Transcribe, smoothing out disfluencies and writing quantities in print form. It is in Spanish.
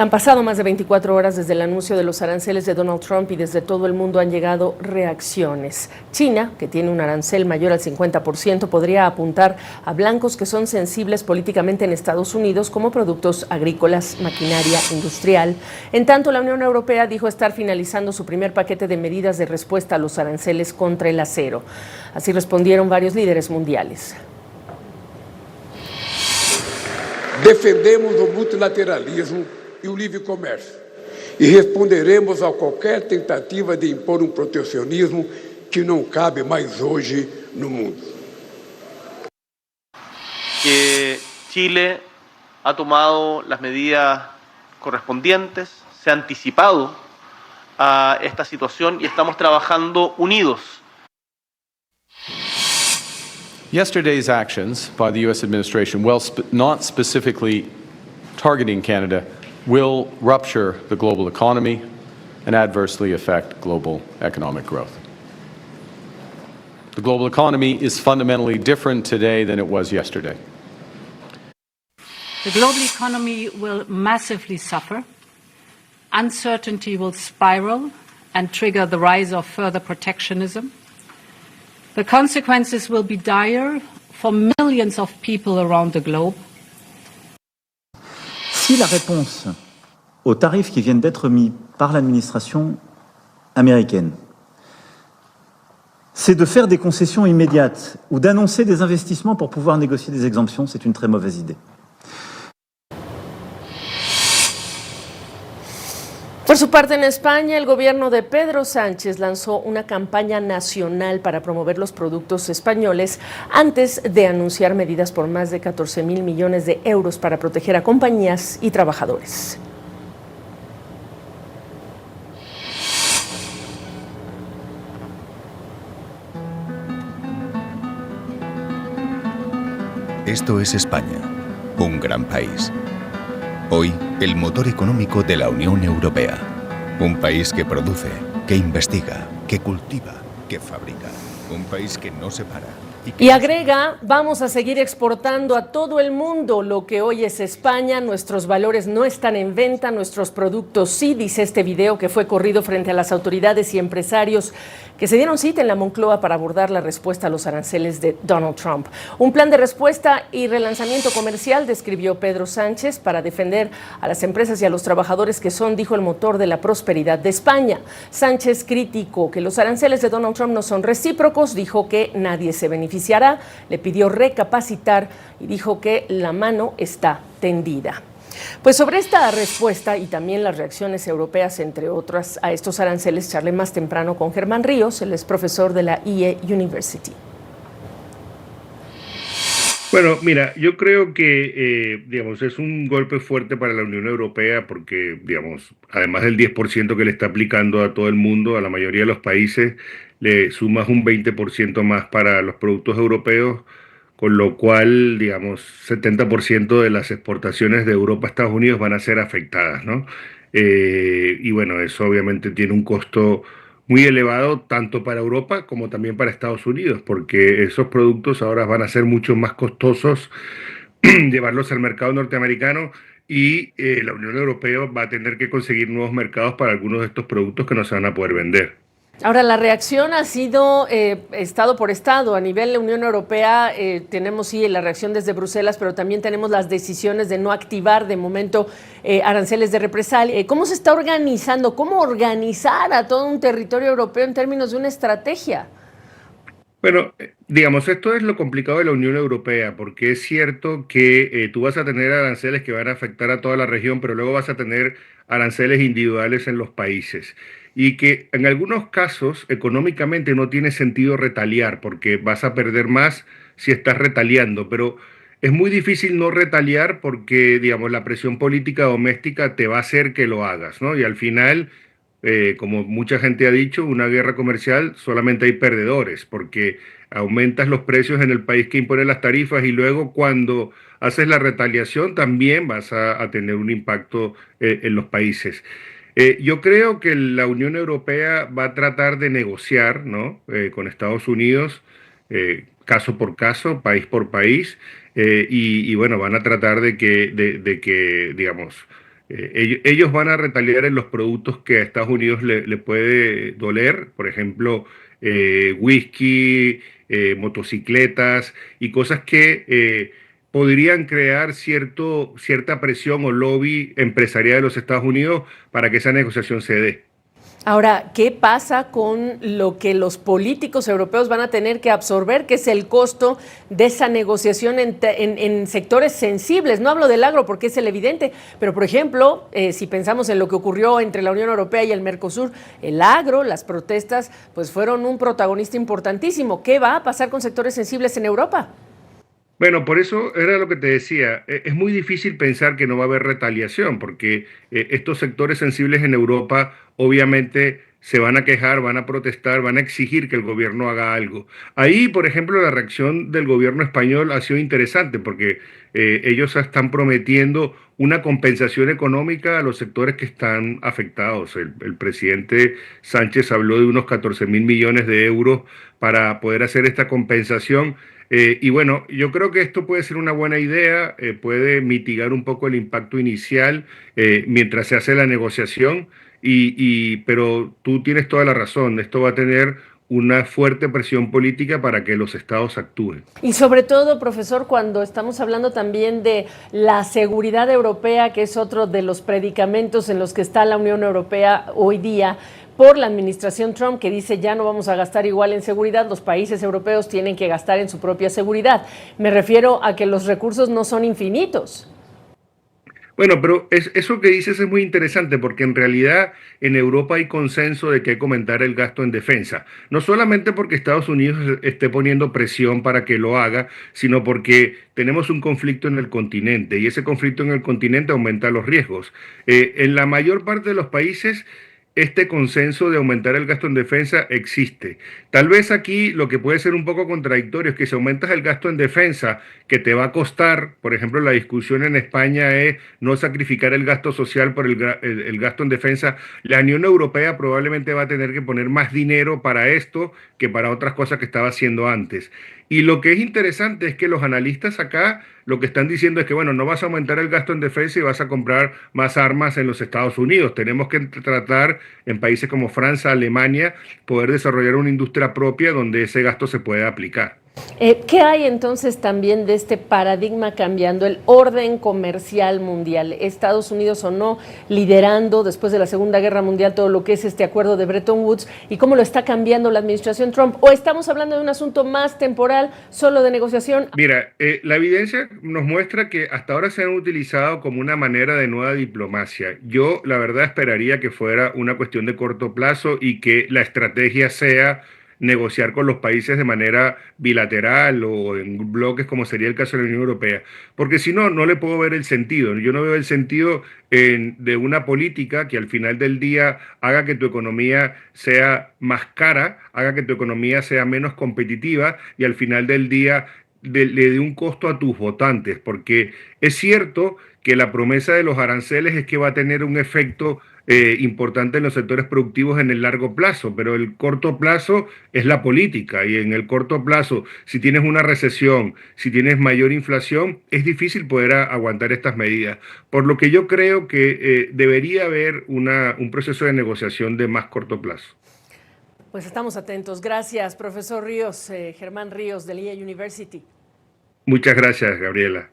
Han pasado más de 24 horas desde el anuncio de los aranceles de Donald Trump y desde todo el mundo han llegado reacciones. China, que tiene un arancel mayor al 50%, podría apuntar a blancos que son sensibles políticamente en Estados Unidos, como productos agrícolas, maquinaria industrial. En tanto, la Unión Europea dijo estar finalizando su primer paquete de medidas de respuesta a los aranceles contra el acero. Así respondieron varios líderes mundiales. Defendemos o multilateralismo e o livre comércio e responderemos a qualquer tentativa de impor proteccionismo que não cabe mais hoje no mundo. Que Chile ha tomado las medidas correspondientes, se ha anticipado a esta situación y estamos trabajando unidos. Yesterday's actions by the U.S. administration, while not specifically targeting Canada, will rupture the global economy and adversely affect global economic growth. The global economy is fundamentally different today than it was yesterday. The global economy will massively suffer. Uncertainty will spiral and trigger the rise of further protectionism. The consequences will be dire for millions of people around the globe. Si la réponse aux tarifs qui viennent d'être mis par l'administration américaine, c'est de faire des concessions immédiates ou d'annoncer des investissements pour pouvoir négocier des exemptions, c'est une très mauvaise idée. Por su parte, en España, el gobierno de Pedro Sánchez lanzó una campaña nacional para promover los productos españoles antes de anunciar medidas por más de 14,000 millones de euros para proteger a compañías y trabajadores. Esto es España, un gran país. Hoy, el motor económico de la Unión Europea. Un país que produce, que investiga, que cultiva, que fabrica. Un país que no se para. Y agrega, vamos a seguir exportando a todo el mundo lo que hoy es España. Nuestros valores no están en venta, nuestros productos sí, dice este video que fue corrido frente a las autoridades y empresarios que se dieron cita en la Moncloa para abordar la respuesta a los aranceles de Donald Trump. Un plan de respuesta y relanzamiento comercial, describió Pedro Sánchez, para defender a las empresas y a los trabajadores que son, dijo, el motor de la prosperidad de España. Sánchez criticó que los aranceles de Donald Trump no son recíprocos, dijo que nadie se beneficiará, le pidió recapacitar y dijo que la mano está tendida. Pues sobre esta respuesta y también las reacciones europeas, entre otras, a estos aranceles, charlé más temprano con Germán Ríos, él es profesor de la IE University. Bueno, mira, yo creo que, es un golpe fuerte para la Unión Europea porque, además del 10% que le está aplicando a todo el mundo, a la mayoría de los países, le sumas un 20% más para los productos europeos, con lo cual, 70% de las exportaciones de Europa a Estados Unidos van a ser afectadas, ¿no? Y bueno, eso obviamente tiene un costo muy elevado tanto para Europa como también para Estados Unidos, porque esos productos ahora van a ser mucho más costosos llevarlos al mercado norteamericano y la Unión Europea va a tener que conseguir nuevos mercados para algunos de estos productos que no se van a poder vender. Ahora, la reacción ha sido estado por estado. A nivel de la Unión Europea tenemos, sí, la reacción desde Bruselas, pero también tenemos las decisiones de no activar de momento aranceles de represalia. ¿Cómo se está organizando? ¿Cómo organizar a todo un territorio europeo en términos de una estrategia? Bueno, esto es lo complicado de la Unión Europea, porque es cierto que tú vas a tener aranceles que van a afectar a toda la región, pero luego vas a tener aranceles individuales en los países. Y que en algunos casos económicamente no tiene sentido retaliar, porque vas a perder más si estás retaliando, pero es muy difícil no retaliar porque, la presión política doméstica te va a hacer que lo hagas, ¿no? Y al final, como mucha gente ha dicho, una guerra comercial solamente hay perdedores, porque aumentas los precios en el país que impone las tarifas y luego cuando haces la retaliación también vas a tener un impacto en los países. Yo creo que la Unión Europea va a tratar de negociar, ¿no? Con Estados Unidos, caso por caso, país por país, y bueno, van a tratar de que Ellos van a retaliar en los productos que a Estados Unidos le puede doler, por ejemplo, whisky, motocicletas y cosas que podrían crear cierta presión o lobby empresarial de los Estados Unidos para que esa negociación se dé. Ahora, ¿qué pasa con lo que los políticos europeos van a tener que absorber, que es el costo de esa negociación en sectores sensibles? No hablo del agro porque es el evidente, pero por ejemplo, si pensamos en lo que ocurrió entre la Unión Europea y el Mercosur, el agro, las protestas, pues fueron un protagonista importantísimo. ¿Qué va a pasar con sectores sensibles en Europa? Bueno, por eso era lo que te decía. Es muy difícil pensar que no va a haber retaliación, porque estos sectores sensibles en Europa obviamente se van a quejar, van a protestar, van a exigir que el gobierno haga algo. Ahí, por ejemplo, la reacción del gobierno español ha sido interesante, porque ellos están prometiendo una compensación económica a los sectores que están afectados. El presidente Sánchez habló de unos 14.000 millones de euros para poder hacer esta compensación. Y bueno, yo creo que esto puede ser una buena idea, puede mitigar un poco el impacto inicial mientras se hace la negociación, pero tú tienes toda la razón, esto va a tener una fuerte presión política para que los estados actúen. Y sobre todo, profesor, cuando estamos hablando también de la seguridad europea, que es otro de los predicamentos en los que está la Unión Europea hoy día, por la administración Trump, que dice ya no vamos a gastar igual en seguridad, los países europeos tienen que gastar en su propia seguridad. Me refiero a que los recursos no son infinitos. Bueno, pero eso que dices es muy interesante porque en realidad en Europa hay consenso de que hay que aumentar el gasto en defensa. No solamente porque Estados Unidos esté poniendo presión para que lo haga, sino porque tenemos un conflicto en el continente y ese conflicto en el continente aumenta los riesgos. En la mayor parte de los países este consenso de aumentar el gasto en defensa existe. Tal vez aquí lo que puede ser un poco contradictorio es que si aumentas el gasto en defensa, que te va a costar, por ejemplo, la discusión en España es no sacrificar el gasto social por el gasto en defensa, la Unión Europea probablemente va a tener que poner más dinero para esto que para otras cosas que estaba haciendo antes. Y lo que es interesante es que los analistas acá lo que están diciendo es que, bueno, no vas a aumentar el gasto en defensa y vas a comprar más armas en los Estados Unidos. Tenemos que tratar en países como Francia, Alemania, poder desarrollar una industria propia donde ese gasto se pueda aplicar. ¿Qué hay entonces también de este paradigma cambiando, el orden comercial mundial? Estados Unidos o no liderando después de la Segunda Guerra Mundial todo lo que es este acuerdo de Bretton Woods y cómo lo está cambiando la administración Trump, o estamos hablando de un asunto más temporal, solo de negociación. Mira, la evidencia nos muestra que hasta ahora se han utilizado como una manera de nueva diplomacia. Yo la verdad esperaría que fuera una cuestión de corto plazo y que la estrategia sea negociar con los países de manera bilateral o en bloques, como sería el caso de la Unión Europea. Porque si no, no le puedo ver el sentido. Yo no veo el sentido de una política que al final del día haga que tu economía sea más cara, haga que tu economía sea menos competitiva y al final del día le dé un costo a tus votantes. Porque es cierto que la promesa de los aranceles es que va a tener un efecto importante en los sectores productivos en el largo plazo, pero el corto plazo es la política y en el corto plazo, si tienes una recesión, si tienes mayor inflación, es difícil poder aguantar estas medidas. Por lo que yo creo que debería haber un proceso de negociación de más corto plazo. Pues estamos atentos. Gracias, profesor Ríos, Germán Ríos de Lehigh University. Muchas gracias, Gabriela.